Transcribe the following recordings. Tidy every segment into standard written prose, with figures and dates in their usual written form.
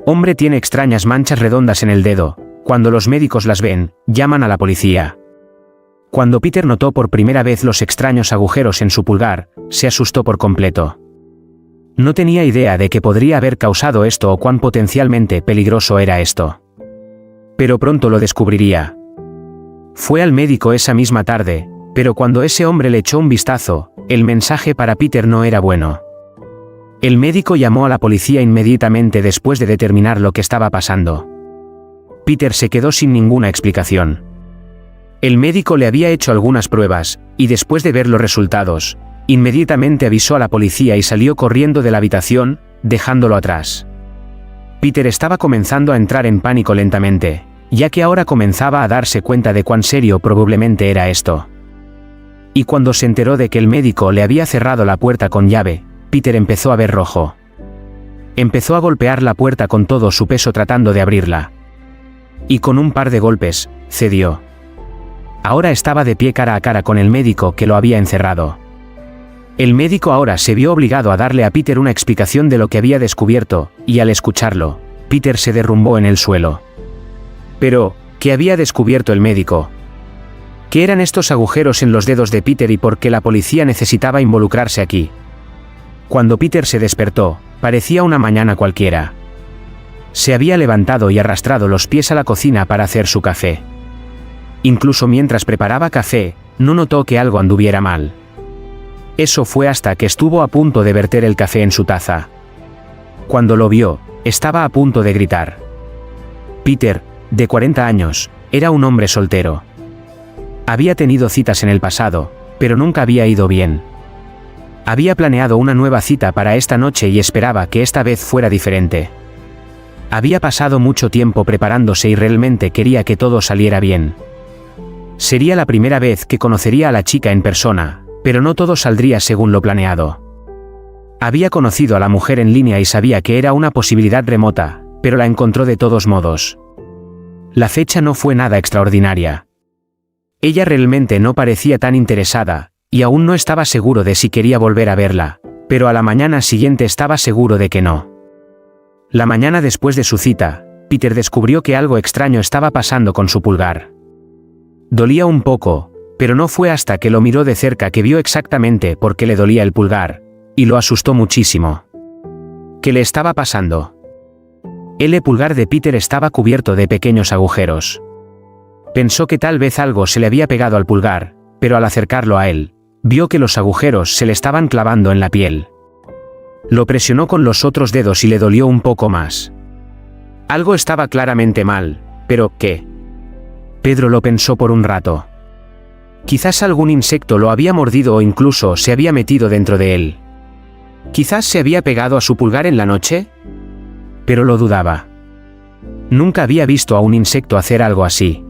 Hombre tiene extrañas manchas redondas en el dedo. Cuando los médicos las ven, llaman a la policía. Cuando Peter notó por primera vez los extraños agujeros en su pulgar, se asustó por completo. No tenía idea de que podría haber causado esto o cuán potencialmente peligroso era esto. Pero pronto lo descubriría. Fue al médico esa misma tarde, pero cuando ese hombre le echó un vistazo, el mensaje para Peter no era bueno. El médico llamó a la policía inmediatamente después de determinar lo que estaba pasando. Peter se quedó sin ninguna explicación. El médico le había hecho algunas pruebas, y después de ver los resultados, inmediatamente avisó a la policía y salió corriendo de la habitación, dejándolo atrás. Peter estaba comenzando a entrar en pánico lentamente, ya que ahora comenzaba a darse cuenta de cuán serio probablemente era esto. Y cuando se enteró de que el médico le había cerrado la puerta con llave, Peter empezó a ver rojo. Empezó a golpear la puerta con todo su peso tratando de abrirla. Y con un par de golpes, cedió. Ahora estaba de pie cara a cara con el médico que lo había encerrado. El médico ahora se vio obligado a darle a Peter una explicación de lo que había descubierto, y al escucharlo, Peter se derrumbó en el suelo. Pero, ¿qué había descubierto el médico? ¿Qué eran estos agujeros en los dedos de Peter y por qué la policía necesitaba involucrarse aquí? Cuando Peter se despertó, parecía una mañana cualquiera. Se había levantado y arrastrado los pies a la cocina para hacer su café. Incluso mientras preparaba café, no notó que algo anduviera mal. Eso fue hasta que estuvo a punto de verter el café en su taza. Cuando lo vio, estaba a punto de gritar. Peter, de 40 años, era un hombre soltero. Había tenido citas en el pasado, pero nunca había ido bien. Había planeado una nueva cita para esta noche y esperaba que esta vez fuera diferente. Había pasado mucho tiempo preparándose y realmente quería que todo saliera bien. Sería la primera vez que conocería a la chica en persona, pero no todo saldría según lo planeado. Había conocido a la mujer en línea y sabía que era una posibilidad remota, pero la encontró de todos modos. La fecha no fue nada extraordinaria. Ella realmente no parecía tan interesada, y aún no estaba seguro de si quería volver a verla, pero a la mañana siguiente estaba seguro de que no. La mañana después de su cita, Peter descubrió que algo extraño estaba pasando con su pulgar. Dolía un poco, pero no fue hasta que lo miró de cerca que vio exactamente por qué le dolía el pulgar, y lo asustó muchísimo. ¿Qué le estaba pasando? El pulgar de Peter estaba cubierto de pequeños agujeros. Pensó que tal vez algo se le había pegado al pulgar, pero al acercarlo a él, vio que los agujeros se le estaban clavando en la piel. Lo presionó con los otros dedos y le dolió un poco más. Algo estaba claramente mal, pero ¿qué? Pedro lo pensó por un rato. Quizás algún insecto lo había mordido o incluso se había metido dentro de él. Quizás se había pegado a su pulgar en la noche. Pero lo dudaba. Nunca había visto a un insecto hacer algo así.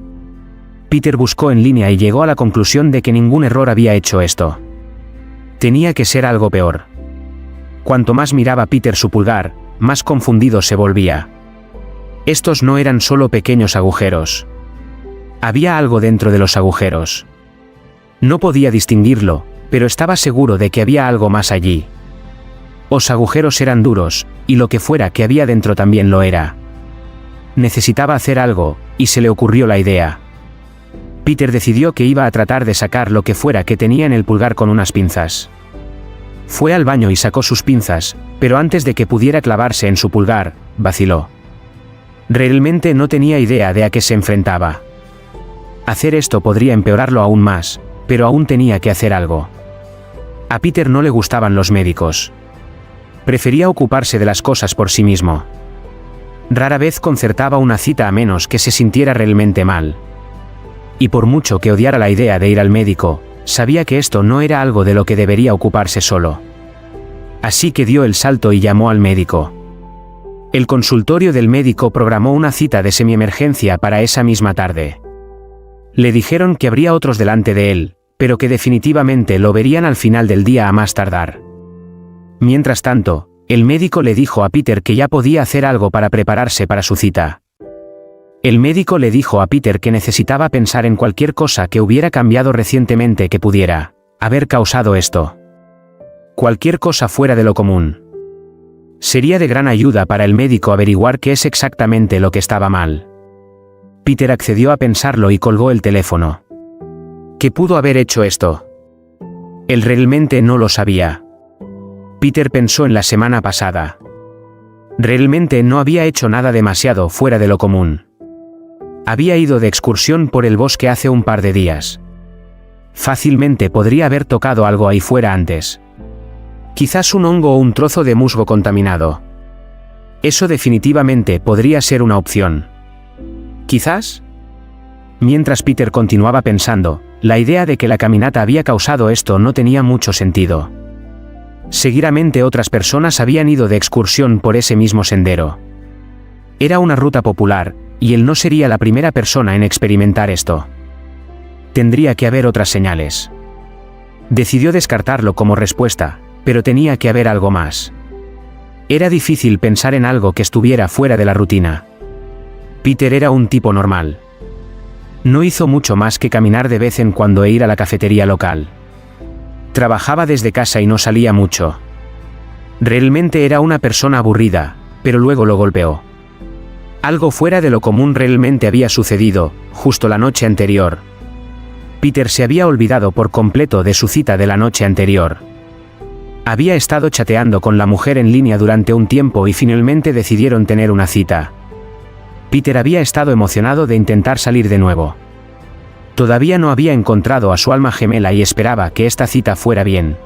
Peter buscó en línea y llegó a la conclusión de que ningún error había hecho esto. Tenía que ser algo peor. Cuanto más miraba Peter su pulgar, más confundido se volvía. Estos no eran solo pequeños agujeros. Había algo dentro de los agujeros. No podía distinguirlo, pero estaba seguro de que había algo más allí. Los agujeros eran duros, y lo que fuera que había dentro también lo era. Necesitaba hacer algo, y se le ocurrió la idea. Peter decidió que iba a tratar de sacar lo que fuera que tenía en el pulgar con unas pinzas. Fue al baño y sacó sus pinzas, pero antes de que pudiera clavarse en su pulgar, vaciló. Realmente no tenía idea de a qué se enfrentaba. Hacer esto podría empeorarlo aún más, pero aún tenía que hacer algo. A Peter no le gustaban los médicos. Prefería ocuparse de las cosas por sí mismo. Rara vez concertaba una cita a menos que se sintiera realmente mal. Y por mucho que odiara la idea de ir al médico, sabía que esto no era algo de lo que debería ocuparse solo. Así que dio el salto y llamó al médico. El consultorio del médico programó una cita de semiemergencia para esa misma tarde. Le dijeron que habría otros delante de él, pero que definitivamente lo verían al final del día a más tardar. Mientras tanto, el médico le dijo a Peter que ya podía hacer algo para prepararse para su cita. El médico le dijo a Peter que necesitaba pensar en cualquier cosa que hubiera cambiado recientemente que pudiera haber causado esto. Cualquier cosa fuera de lo común. Sería de gran ayuda para el médico averiguar qué es exactamente lo que estaba mal. Peter accedió a pensarlo y colgó el teléfono. ¿Qué pudo haber hecho esto? Él realmente no lo sabía. Peter pensó en la semana pasada. Realmente no había hecho nada demasiado fuera de lo común. Había ido de excursión por el bosque hace un par de días. Fácilmente podría haber tocado algo ahí fuera antes. Quizás un hongo o un trozo de musgo contaminado. Eso definitivamente podría ser una opción. ¿Quizás? Mientras Peter continuaba pensando, la idea de que la caminata había causado esto no tenía mucho sentido. Seguramente otras personas habían ido de excursión por ese mismo sendero. Era una ruta popular, y él no sería la primera persona en experimentar esto. Tendría que haber otras señales. Decidió descartarlo como respuesta, pero tenía que haber algo más. Era difícil pensar en algo que estuviera fuera de la rutina. Peter era un tipo normal. No hizo mucho más que caminar de vez en cuando e ir a la cafetería local. Trabajaba desde casa y no salía mucho. Realmente era una persona aburrida, pero luego lo golpeó. Algo fuera de lo común realmente había sucedido, justo la noche anterior. Peter se había olvidado por completo de su cita de la noche anterior. Había estado chateando con la mujer en línea durante un tiempo y finalmente decidieron tener una cita. Peter había estado emocionado de intentar salir de nuevo. Todavía no había encontrado a su alma gemela y esperaba que esta cita fuera bien.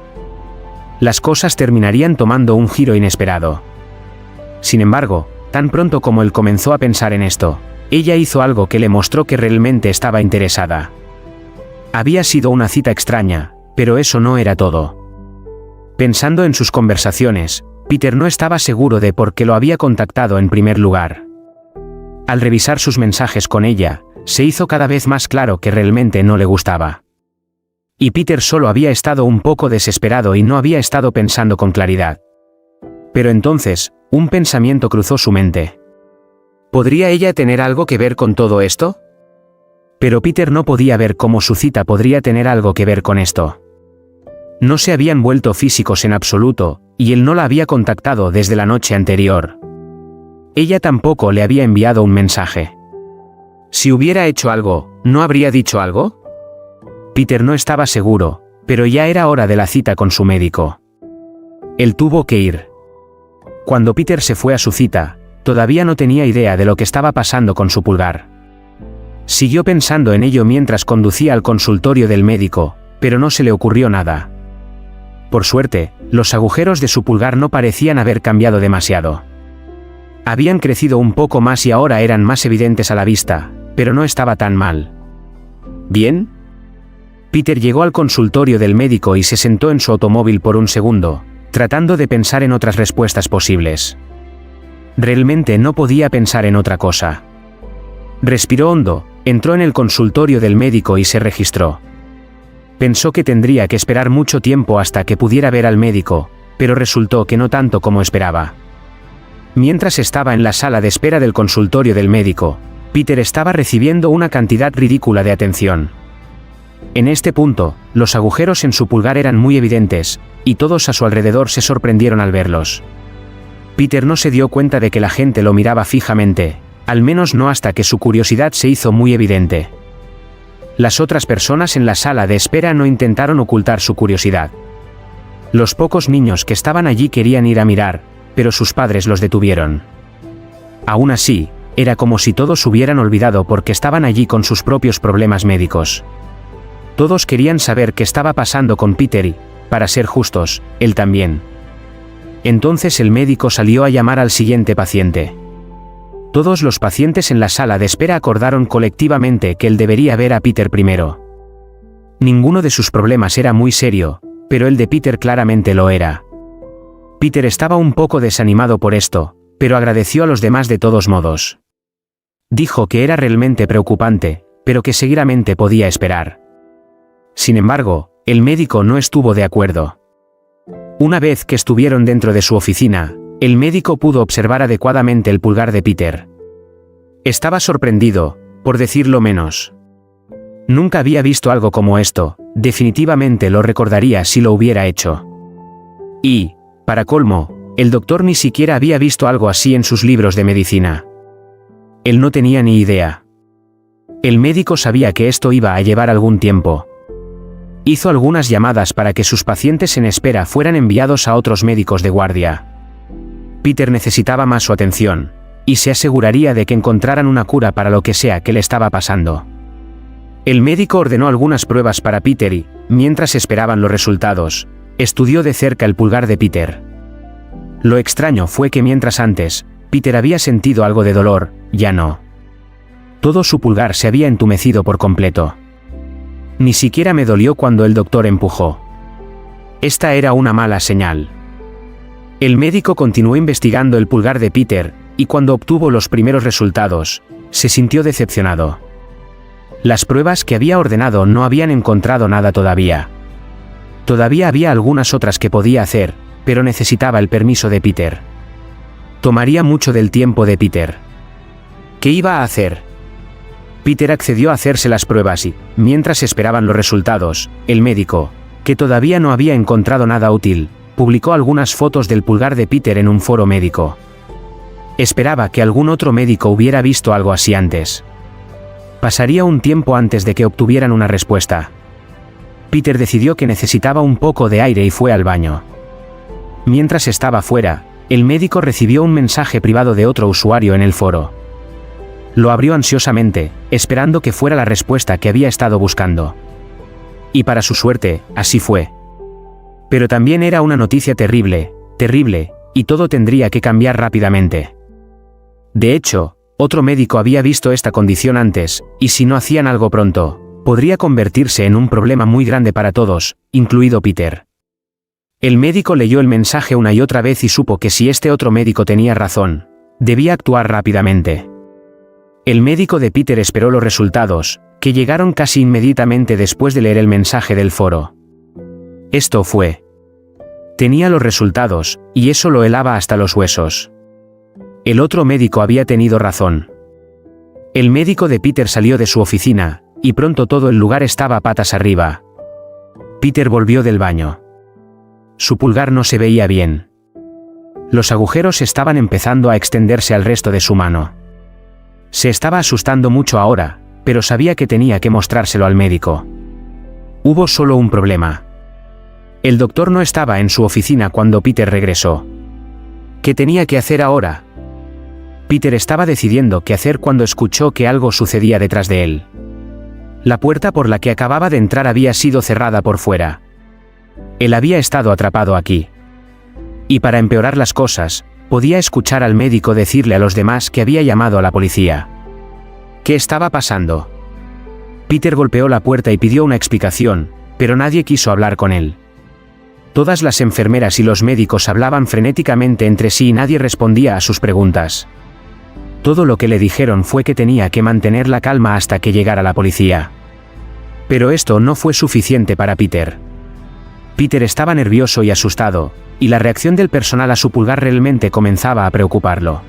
Las cosas terminarían tomando un giro inesperado. Sin embargo, tan pronto como él comenzó a pensar en esto, ella hizo algo que le mostró que realmente estaba interesada. Había sido una cita extraña, pero eso no era todo. Pensando en sus conversaciones, Peter no estaba seguro de por qué lo había contactado en primer lugar. Al revisar sus mensajes con ella, se hizo cada vez más claro que realmente no le gustaba. Y Peter solo había estado un poco desesperado y no había estado pensando con claridad. Pero entonces, un pensamiento cruzó su mente. ¿Podría ella tener algo que ver con todo esto? Pero Peter no podía ver cómo su cita podría tener algo que ver con esto. No se habían vuelto físicos en absoluto, y él no la había contactado desde la noche anterior. Ella tampoco le había enviado un mensaje. Si hubiera hecho algo, ¿no habría dicho algo? Peter no estaba seguro, pero ya era hora de la cita con su médico. Él tuvo que ir. Cuando Peter se fue a su cita, todavía no tenía idea de lo que estaba pasando con su pulgar. Siguió pensando en ello mientras conducía al consultorio del médico, pero no se le ocurrió nada. Por suerte, los agujeros de su pulgar no parecían haber cambiado demasiado. Habían crecido un poco más y ahora eran más evidentes a la vista, pero no estaba tan mal. ¿Bien? Peter llegó al consultorio del médico y se sentó en su automóvil por un segundo, tratando de pensar en otras respuestas posibles. Realmente no podía pensar en otra cosa. Respiró hondo, entró en el consultorio del médico y se registró. Pensó que tendría que esperar mucho tiempo hasta que pudiera ver al médico, pero resultó que no tanto como esperaba. Mientras estaba en la sala de espera del consultorio del médico, Peter estaba recibiendo una cantidad ridícula de atención. En este punto, los agujeros en su pulgar eran muy evidentes, y todos a su alrededor se sorprendieron al verlos. Peter no se dio cuenta de que la gente lo miraba fijamente, al menos no hasta que su curiosidad se hizo muy evidente. Las otras personas en la sala de espera no intentaron ocultar su curiosidad. Los pocos niños que estaban allí querían ir a mirar, pero sus padres los detuvieron. Aún así, era como si todos hubieran olvidado porque estaban allí con sus propios problemas médicos. Todos querían saber qué estaba pasando con Peter y, para ser justos, él también. Entonces el médico salió a llamar al siguiente paciente. Todos los pacientes en la sala de espera acordaron colectivamente que él debería ver a Peter primero. Ninguno de sus problemas era muy serio, pero el de Peter claramente lo era. Peter estaba un poco desanimado por esto, pero agradeció a los demás de todos modos. Dijo que era realmente preocupante, pero que seguramente podía esperar. Sin embargo, el médico no estuvo de acuerdo. Una vez que estuvieron dentro de su oficina, el médico pudo observar adecuadamente el pulgar de Peter. Estaba sorprendido, por decirlo menos. Nunca había visto algo como esto, definitivamente lo recordaría si lo hubiera hecho. Y, para colmo, El doctor ni siquiera había visto algo así en sus libros de medicina. Él no tenía ni idea. El médico sabía que esto iba a llevar algún tiempo. Hizo algunas llamadas para que sus pacientes en espera fueran enviados a otros médicos de guardia. Peter necesitaba más su atención, y se aseguraría de que encontraran una cura para lo que sea que le estaba pasando. El médico ordenó algunas pruebas para Peter y, mientras esperaban los resultados, estudió de cerca el pulgar de Peter. Lo extraño fue que mientras antes, Peter había sentido algo de dolor, ya no. Todo su pulgar se había entumecido por completo. Ni siquiera me dolió cuando el doctor empujó. Esta era una mala señal. El médico continuó investigando el pulgar de Peter, y cuando obtuvo los primeros resultados, se sintió decepcionado. Las pruebas que había ordenado no habían encontrado nada todavía. Todavía había algunas otras que podía hacer, pero necesitaba el permiso de Peter. Tomaría mucho del tiempo de Peter. ¿Qué iba a hacer? Peter accedió a hacerse las pruebas y, mientras esperaban los resultados, el médico, que todavía no había encontrado nada útil, publicó algunas fotos del pulgar de Peter en un foro médico. Esperaba que algún otro médico hubiera visto algo así antes. Pasaría un tiempo antes de que obtuvieran una respuesta. Peter decidió que necesitaba un poco de aire y fue al baño. Mientras estaba fuera, el médico recibió un mensaje privado de otro usuario en el foro. Lo abrió ansiosamente, esperando que fuera la respuesta que había estado buscando. Y para su suerte, así fue. Pero también era una noticia terrible, terrible, y todo tendría que cambiar rápidamente. De hecho, otro médico había visto esta condición antes, y si no hacían algo pronto, podría convertirse en un problema muy grande para todos, incluido Peter. El médico leyó el mensaje una y otra vez y supo que si este otro médico tenía razón, debía actuar rápidamente. El médico de Peter esperó los resultados, que llegaron casi inmediatamente después de leer el mensaje del foro. Esto fue. Tenía los resultados, y eso lo helaba hasta los huesos. El otro médico había tenido razón. El médico de Peter salió de su oficina, y pronto todo el lugar estaba patas arriba. Peter volvió del baño. Su pulgar no se veía bien. Los agujeros estaban empezando a extenderse al resto de su mano. Se estaba asustando mucho ahora, pero sabía que tenía que mostrárselo al médico. Hubo solo un problema. El doctor no estaba en su oficina cuando Peter regresó. ¿Qué tenía que hacer ahora? Peter estaba decidiendo qué hacer cuando escuchó que algo sucedía detrás de él. La puerta por la que acababa de entrar había sido cerrada por fuera. Él había estado atrapado aquí. Y para empeorar las cosas, podía escuchar al médico decirle a los demás que había llamado a la policía. ¿Qué estaba pasando? Peter golpeó la puerta y pidió una explicación, pero nadie quiso hablar con él. Todas las enfermeras y los médicos hablaban frenéticamente entre sí y nadie respondía a sus preguntas. Todo lo que le dijeron fue que tenía que mantener la calma hasta que llegara la policía. Pero esto no fue suficiente para Peter. Peter estaba nervioso y asustado, y la reacción del personal a su pulgar realmente comenzaba a preocuparlo.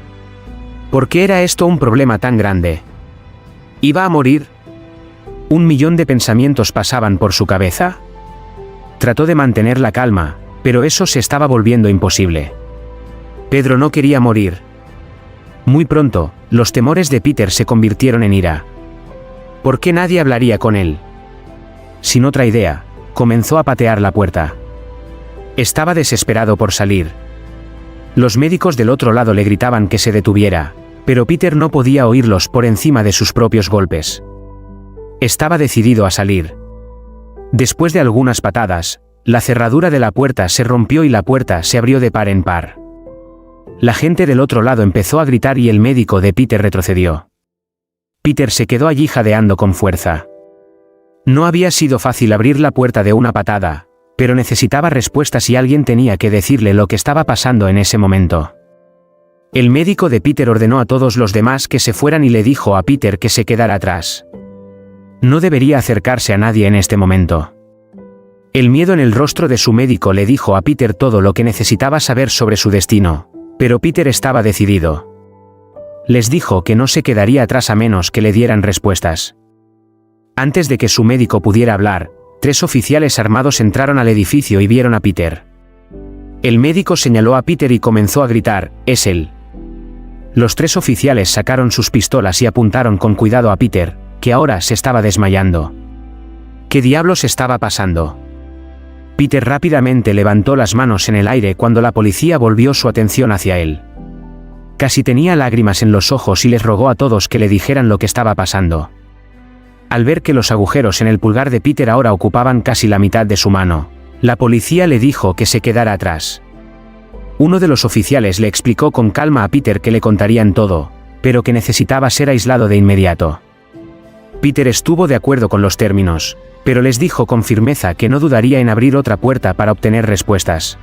¿Por qué era esto un problema tan grande? ¿Iba a morir? 1.000.000 de pensamientos pasaban por su cabeza. Trató de mantener la calma, pero eso se estaba volviendo imposible. Pedro no quería morir. Muy pronto, los temores de Peter se convirtieron en ira. ¿Por qué nadie hablaría con él? Sin otra idea, comenzó a patear la puerta. Estaba desesperado por salir. Los médicos del otro lado le gritaban que se detuviera, pero Peter no podía oírlos por encima de sus propios golpes. Estaba decidido a salir. Después de algunas patadas, la cerradura de la puerta se rompió y la puerta se abrió de par en par. La gente del otro lado empezó a gritar y el médico de Peter retrocedió. Peter se quedó allí jadeando con fuerza. No había sido fácil abrir la puerta de una patada, pero necesitaba respuestas y alguien tenía que decirle lo que estaba pasando en ese momento. El médico de Peter ordenó a todos los demás que se fueran y le dijo a Peter que se quedara atrás. No debería acercarse a nadie en este momento. El miedo en el rostro de su médico le dijo a Peter todo lo que necesitaba saber sobre su destino, pero Peter estaba decidido. Les dijo que no se quedaría atrás a menos que le dieran respuestas. Antes de que su médico pudiera hablar, 3 oficiales armados entraron al edificio y vieron a Peter. El médico señaló a Peter y comenzó a gritar: «Es él». Los 3 oficiales sacaron sus pistolas y apuntaron con cuidado a Peter, que ahora se estaba desmayando. ¿Qué diablos estaba pasando? Peter rápidamente levantó las manos en el aire cuando la policía volvió su atención hacia él. Casi tenía lágrimas en los ojos y les rogó a todos que le dijeran lo que estaba pasando. Al ver que los agujeros en el pulgar de Peter ahora ocupaban casi la mitad de su mano, la policía le dijo que se quedara atrás. Uno de los oficiales le explicó con calma a Peter que le contarían todo, pero que necesitaba ser aislado de inmediato. Peter estuvo de acuerdo con los términos, pero les dijo con firmeza que no dudaría en abrir otra puerta para obtener respuestas.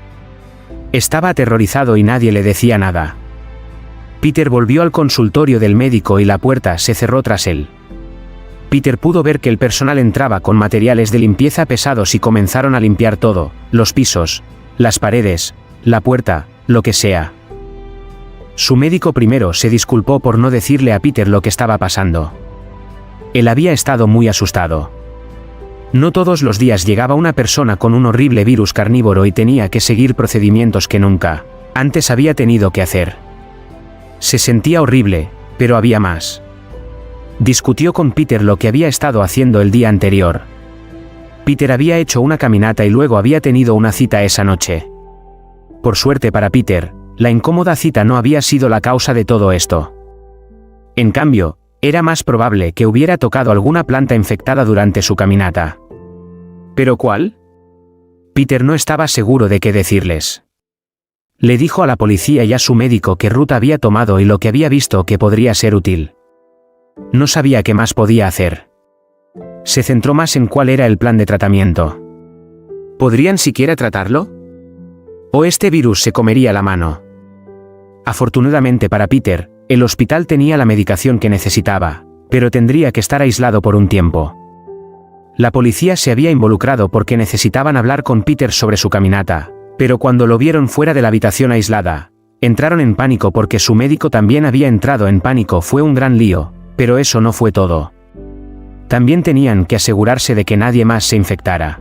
Estaba aterrorizado y nadie le decía nada. Peter volvió al consultorio del médico y la puerta se cerró tras él. Peter pudo ver que el personal entraba con materiales de limpieza pesados y comenzaron a limpiar todo: los pisos, las paredes, la puerta, lo que sea. Su médico primero se disculpó por no decirle a Peter lo que estaba pasando. Él había estado muy asustado. No todos los días llegaba una persona con un horrible virus carnívoro y tenía que seguir procedimientos que nunca antes había tenido que hacer. Se sentía horrible, pero había más. Discutió con Peter lo que había estado haciendo el día anterior. Peter había hecho una caminata y luego había tenido una cita esa noche. Por suerte para Peter, la incómoda cita no había sido la causa de todo esto. En cambio, era más probable que hubiera tocado alguna planta infectada durante su caminata. ¿Pero cuál? Peter no estaba seguro de qué decirles. Le dijo a la policía y a su médico qué ruta había tomado y lo que había visto que podría ser útil. No sabía qué más podía hacer. Se centró más en cuál era el plan de tratamiento. ¿Podrían siquiera tratarlo? ¿O este virus se comería la mano? Afortunadamente para Peter, el hospital tenía la medicación que necesitaba, pero tendría que estar aislado por un tiempo. La policía se había involucrado porque necesitaban hablar con Peter sobre su caminata, pero cuando lo vieron fuera de la habitación aislada, entraron en pánico porque su médico también había entrado en pánico. Fue un gran lío, pero eso no fue todo. También tenían que asegurarse de que nadie más se infectara.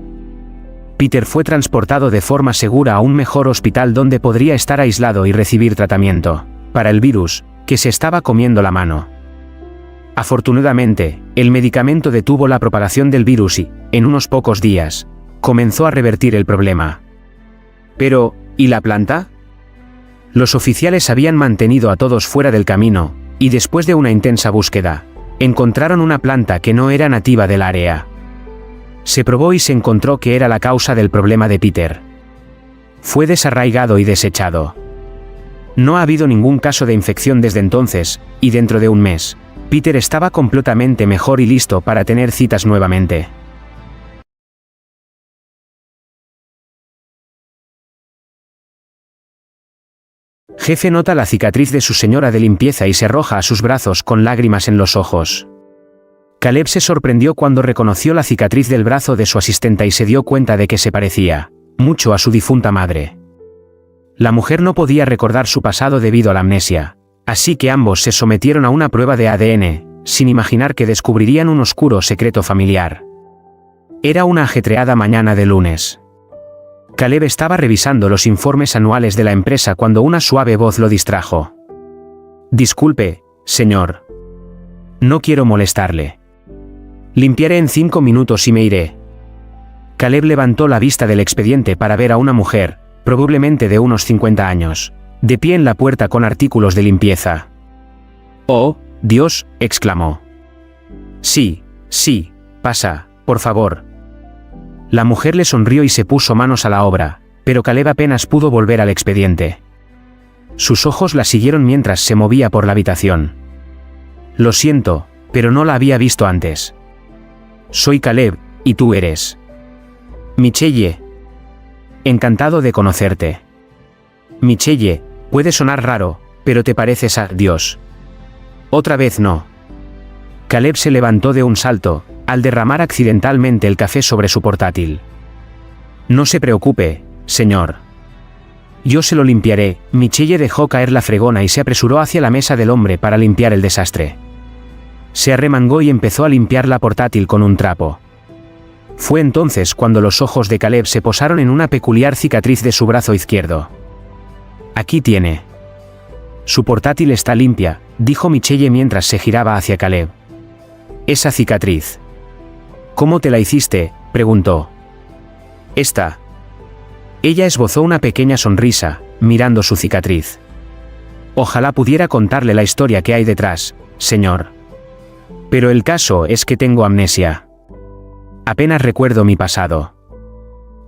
Peter fue transportado de forma segura a un mejor hospital donde podría estar aislado y recibir tratamiento para el virus que se estaba comiendo la mano. Afortunadamente, el medicamento detuvo la propagación del virus y, en unos pocos días, comenzó a revertir el problema. Pero, ¿y la planta? Los oficiales habían mantenido a todos fuera del camino, y después de una intensa búsqueda, encontraron una planta que no era nativa del área. Se probó y se encontró que era la causa del problema de Peter. Fue desarraigado y desechado. No ha habido ningún caso de infección desde entonces, y dentro de un mes, Peter estaba completamente mejor y listo para tener citas nuevamente. Jefe nota la cicatriz de su señora de limpieza y se arroja a sus brazos con lágrimas en los ojos. Caleb se sorprendió cuando reconoció la cicatriz del brazo de su asistenta y se dio cuenta de que se parecía mucho a su difunta madre. La mujer no podía recordar su pasado debido a la amnesia, así que ambos se sometieron a una prueba de ADN, sin imaginar que descubrirían un oscuro secreto familiar. Era una ajetreada mañana de lunes. Caleb estaba revisando los informes anuales de la empresa cuando una suave voz lo distrajo. «Disculpe, señor. No quiero molestarle. Limpiaré en 5 minutos y me iré». Caleb levantó la vista del expediente para ver a una mujer, probablemente de unos 50 años, de pie en la puerta con artículos de limpieza. «Oh, Dios», exclamó. Sí, pasa, por favor». La mujer le sonrió y se puso manos a la obra, pero Caleb apenas pudo volver al expediente. Sus ojos la siguieron mientras se movía por la habitación. «Lo siento, pero no la había visto antes. Soy Caleb, y tú eres Michelle. Encantado de conocerte. Michelle, puede sonar raro, pero te pareces a Dios». «Otra vez no». Caleb se levantó de un salto, al derramar accidentalmente el café sobre su portátil. «No se preocupe, señor. Yo se lo limpiaré». Michelle dejó caer la fregona y se apresuró hacia la mesa del hombre para limpiar el desastre. Se arremangó y empezó a limpiar la portátil con un trapo. Fue entonces cuando los ojos de Caleb se posaron en una peculiar cicatriz de su brazo izquierdo. Aquí tiene. Su portátil está limpia, dijo Michelle mientras se giraba hacia Caleb. Esa cicatriz. ¿Cómo te la hiciste?, preguntó. Esta. Ella esbozó una pequeña sonrisa, mirando su cicatriz. Ojalá pudiera contarle la historia que hay detrás, señor. Pero el caso es que tengo amnesia. Apenas recuerdo mi pasado.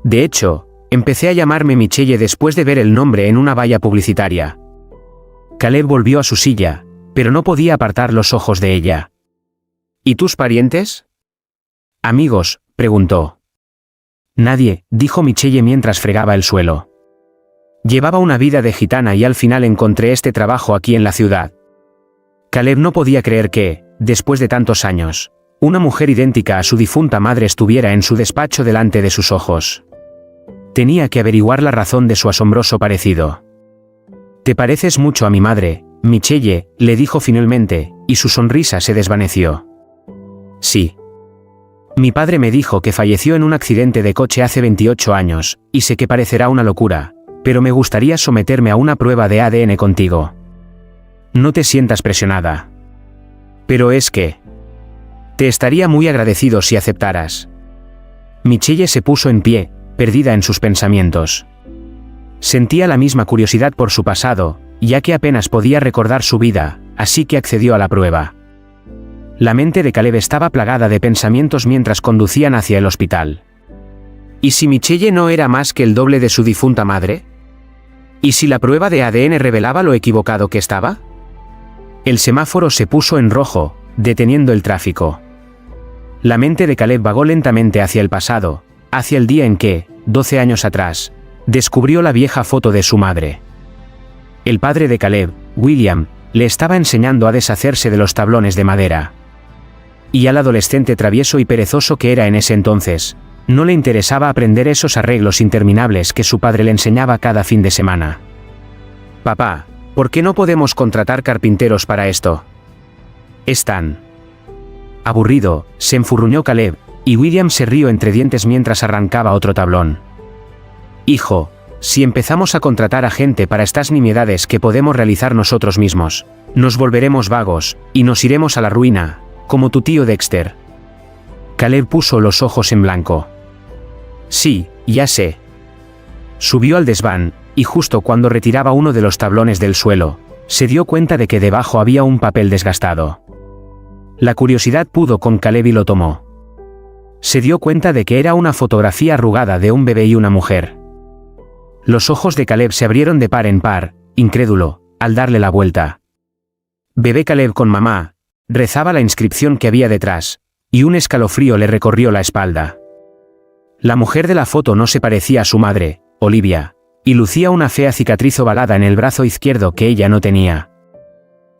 De hecho, empecé a llamarme Michelle después de ver el nombre en una valla publicitaria. Caleb volvió a su silla, pero no podía apartar los ojos de ella. ¿Y tus parientes? Amigos, preguntó. Nadie, dijo Michelle mientras fregaba el suelo. Llevaba una vida de gitana y al final encontré este trabajo aquí en la ciudad. Caleb no podía creer que, después de tantos años, una mujer idéntica a su difunta madre estuviera en su despacho delante de sus ojos. Tenía que averiguar la razón de su asombroso parecido. Te pareces mucho a mi madre, Michelle, le dijo finalmente, y su sonrisa se desvaneció. Sí. Mi padre me dijo que falleció en un accidente de coche hace 28 años, y sé que parecerá una locura, pero me gustaría someterme a una prueba de ADN contigo. No te sientas presionada. Pero es que... te estaría muy agradecido si aceptaras. Michelle se puso en pie, perdida en sus pensamientos. Sentía la misma curiosidad por su pasado, ya que apenas podía recordar su vida, así que accedió a la prueba. La mente de Caleb estaba plagada de pensamientos mientras conducían hacia el hospital. ¿Y si Michelle no era más que el doble de su difunta madre? ¿Y si la prueba de ADN revelaba lo equivocado que estaba? El semáforo se puso en rojo, deteniendo el tráfico. La mente de Caleb vagó lentamente hacia el pasado, hacia el día en que, 12 años atrás, descubrió la vieja foto de su madre. El padre de Caleb, William, le estaba enseñando a deshacerse de los tablones de madera. Y al adolescente travieso y perezoso que era en ese entonces, no le interesaba aprender esos arreglos interminables que su padre le enseñaba cada fin de semana. Papá, ¿por qué no podemos contratar carpinteros para esto? Es tan aburrido, se enfurruñó Caleb, y William se rió entre dientes mientras arrancaba otro tablón. Hijo, si empezamos a contratar a gente para estas nimiedades que podemos realizar nosotros mismos, nos volveremos vagos, y nos iremos a la ruina, como tu tío Dexter. Caleb puso los ojos en blanco. Sí, ya sé. Subió al desván, y justo cuando retiraba uno de los tablones del suelo, se dio cuenta de que debajo había un papel desgastado. La curiosidad pudo con Caleb y lo tomó. Se dio cuenta de que era una fotografía arrugada de un bebé y una mujer. Los ojos de Caleb se abrieron de par en par, incrédulo, al darle la vuelta. Bebé Caleb con mamá, rezaba la inscripción que había detrás, y un escalofrío le recorrió la espalda. La mujer de la foto no se parecía a su madre, Olivia, y lucía una fea cicatriz ovalada en el brazo izquierdo que ella no tenía.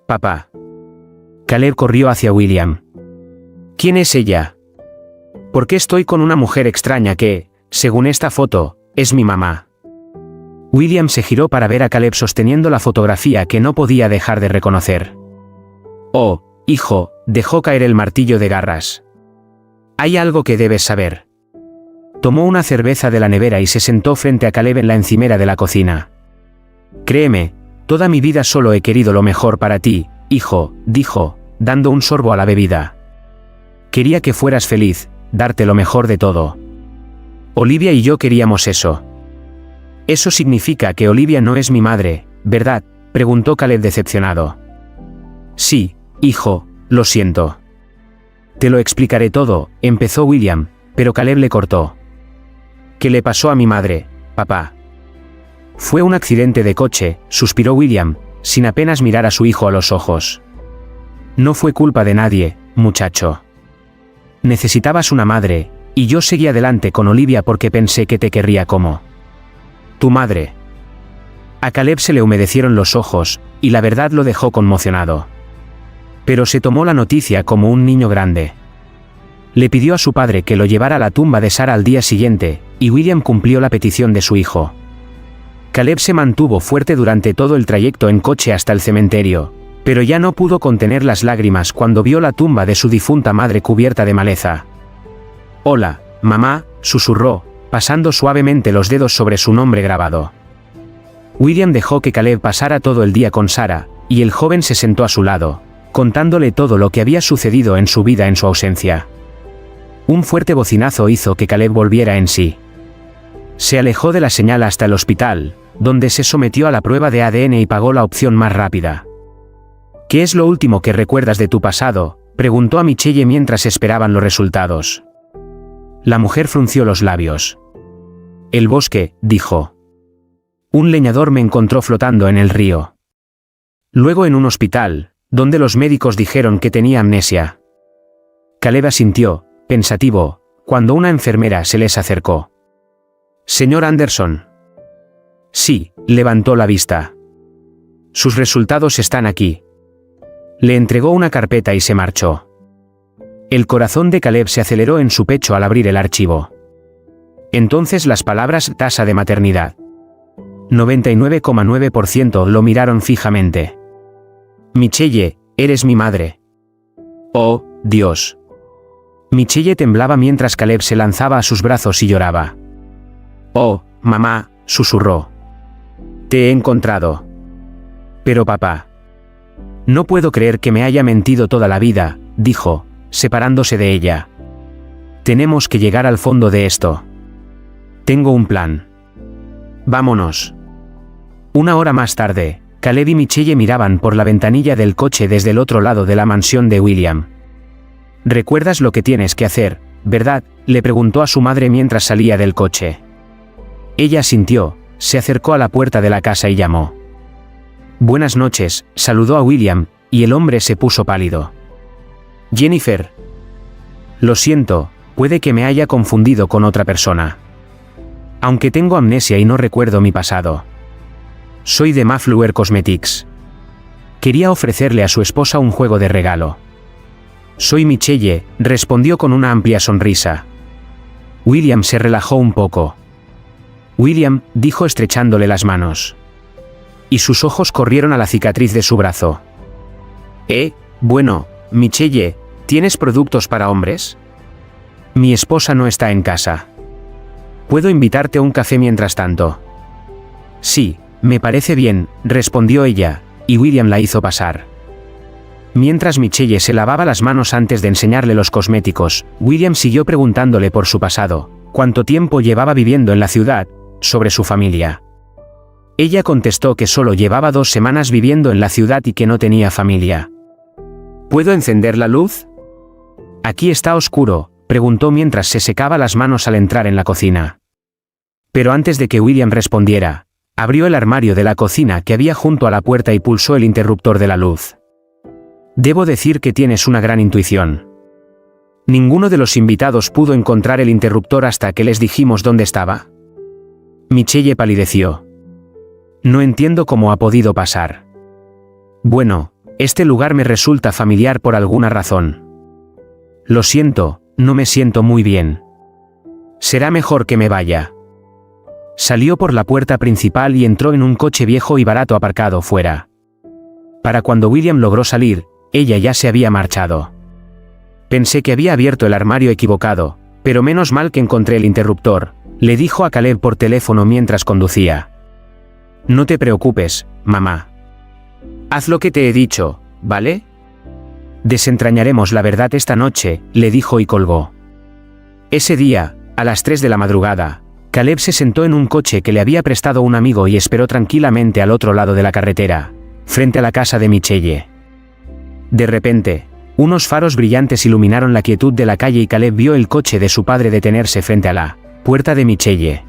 Papá. Caleb corrió hacia William. ¿Quién es ella? ¿Por qué estoy con una mujer extraña que, según esta foto, es mi mamá? William se giró para ver a Caleb sosteniendo la fotografía que no podía dejar de reconocer. Oh, hijo, dejó caer el martillo de garras. Hay algo que debes saber. Tomó una cerveza de la nevera y se sentó frente a Caleb en la encimera de la cocina. Créeme, toda mi vida solo he querido lo mejor para ti, hijo, dijo, dando un sorbo a la bebida. Quería que fueras feliz, darte lo mejor de todo. Olivia y yo queríamos eso. Eso significa que Olivia no es mi madre, ¿verdad?, preguntó Caleb decepcionado. Sí, hijo, lo siento. Te lo explicaré todo, empezó William, pero Caleb le cortó. ¿Qué le pasó a mi madre, papá? Fue un accidente de coche, suspiró William, sin apenas mirar a su hijo a los ojos. No fue culpa de nadie, muchacho. Necesitabas una madre, y yo seguí adelante con Olivia porque pensé que te querría como tu madre. A Caleb se le humedecieron los ojos, y la verdad lo dejó conmocionado. Pero se tomó la noticia como un niño grande. Le pidió a su padre que lo llevara a la tumba de Sara al día siguiente, y William cumplió la petición de su hijo. Caleb se mantuvo fuerte durante todo el trayecto en coche hasta el cementerio, pero ya no pudo contener las lágrimas cuando vio la tumba de su difunta madre cubierta de maleza. Hola, mamá, susurró, pasando suavemente los dedos sobre su nombre grabado. William dejó que Caleb pasara todo el día con Sarah, y el joven se sentó a su lado, contándole todo lo que había sucedido en su vida en su ausencia. Un fuerte bocinazo hizo que Caleb volviera en sí. Se alejó de la señal hasta el hospital, donde se sometió a la prueba de ADN y pagó la opción más rápida. ¿Qué es lo último que recuerdas de tu pasado?, preguntó a Michelle mientras esperaban los resultados. La mujer frunció los labios. El bosque, dijo. Un leñador me encontró flotando en el río. Luego en un hospital, donde los médicos dijeron que tenía amnesia. Caleb asintió, pensativo, cuando una enfermera se les acercó. Señor Anderson. Sí, levantó la vista. Sus resultados están aquí. Le entregó una carpeta y se marchó. El corazón de Caleb se aceleró en su pecho al abrir el archivo. Entonces las palabras tasa de maternidad. 99,9% lo miraron fijamente. Michelle, eres mi madre. Oh, Dios. Michelle temblaba mientras Caleb se lanzaba a sus brazos y lloraba. Oh, mamá, susurró. Te he encontrado. Pero papá. No puedo creer que me haya mentido toda la vida, dijo, separándose de ella. Tenemos que llegar al fondo de esto. Tengo un plan. Vámonos. Una hora más tarde, Caleb y Michelle miraban por la ventanilla del coche desde el otro lado de la mansión de William. ¿Recuerdas lo que tienes que hacer, verdad?, le preguntó a su madre mientras salía del coche. Ella asintió, se acercó a la puerta de la casa y llamó. Buenas noches, saludó a William, y el hombre se puso pálido. Jennifer. Lo siento, puede que me haya confundido con otra persona. Aunque tengo amnesia y no recuerdo mi pasado. Soy de Mayflower Cosmetics. Quería ofrecerle a su esposa un juego de regalo. Soy Michelle, respondió con una amplia sonrisa. William se relajó un poco. William, dijo estrechándole las manos. Y sus ojos corrieron a la cicatriz de su brazo. Bueno, Michelle, ¿tienes productos para hombres? Mi esposa no está en casa. ¿Puedo invitarte a un café mientras tanto? Sí, me parece bien, respondió ella, y William la hizo pasar. Mientras Michelle se lavaba las manos antes de enseñarle los cosméticos, William siguió preguntándole por su pasado, cuánto tiempo llevaba viviendo en la ciudad, sobre su familia. Ella contestó que solo llevaba 2 semanas viviendo en la ciudad y que no tenía familia. ¿Puedo encender la luz? Aquí está oscuro, preguntó mientras se secaba las manos al entrar en la cocina. Pero antes de que William respondiera, abrió el armario de la cocina que había junto a la puerta y pulsó el interruptor de la luz. Debo decir que tienes una gran intuición. Ninguno de los invitados pudo encontrar el interruptor hasta que les dijimos dónde estaba. Michelle palideció. No entiendo cómo ha podido pasar. Bueno, este lugar me resulta familiar por alguna razón. Lo siento, no me siento muy bien. Será mejor que me vaya. Salió por la puerta principal y entró en un coche viejo y barato aparcado fuera. Para cuando William logró salir, ella ya se había marchado. Pensé que había abierto el armario equivocado, pero menos mal que encontré el interruptor, le dijo a Caleb por teléfono mientras conducía. No te preocupes, mamá. Haz lo que te he dicho, ¿vale? Desentrañaremos la verdad esta noche, le dijo y colgó. Ese día, a las 3 de la madrugada, Caleb se sentó en un coche que le había prestado un amigo y esperó tranquilamente al otro lado de la carretera, frente a la casa de Michelle. De repente, unos faros brillantes iluminaron la quietud de la calle y Caleb vio el coche de su padre detenerse frente a la puerta de Michelle.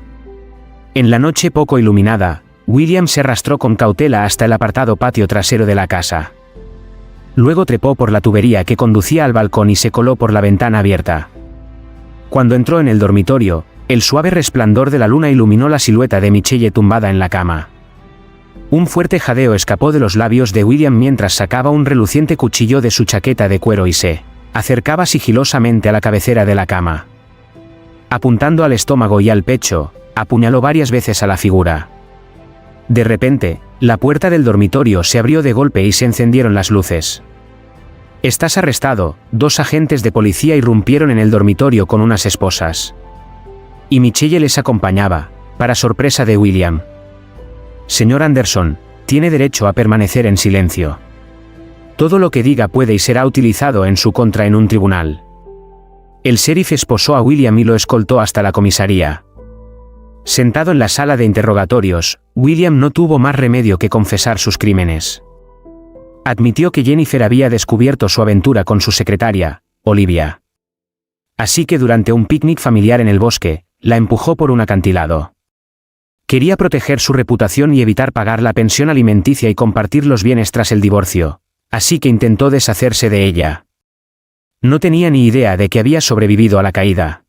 En la noche poco iluminada, William se arrastró con cautela hasta el apartado patio trasero de la casa. Luego trepó por la tubería que conducía al balcón y se coló por la ventana abierta. Cuando entró en el dormitorio, el suave resplandor de la luna iluminó la silueta de Michelle tumbada en la cama. Un fuerte jadeo escapó de los labios de William mientras sacaba un reluciente cuchillo de su chaqueta de cuero y se acercaba sigilosamente a la cabecera de la cama. Apuntando al estómago y al pecho, apuñaló varias veces a la figura. De repente, la puerta del dormitorio se abrió de golpe y se encendieron las luces. «Estás arrestado», 2 agentes de policía irrumpieron en el dormitorio con unas esposas. y Michelle les acompañaba, para sorpresa de William. Señor Anderson, tiene derecho a permanecer en silencio. Todo lo que diga puede y será utilizado en su contra en un tribunal. El sheriff esposó a William y lo escoltó hasta la comisaría. Sentado en la sala de interrogatorios, William no tuvo más remedio que confesar sus crímenes. Admitió que Jennifer había descubierto su aventura con su secretaria, Olivia. Así que durante un picnic familiar en el bosque, la empujó por un acantilado. Quería proteger su reputación y evitar pagar la pensión alimenticia y compartir los bienes tras el divorcio, así que intentó deshacerse de ella. No tenía ni idea de que había sobrevivido a la caída.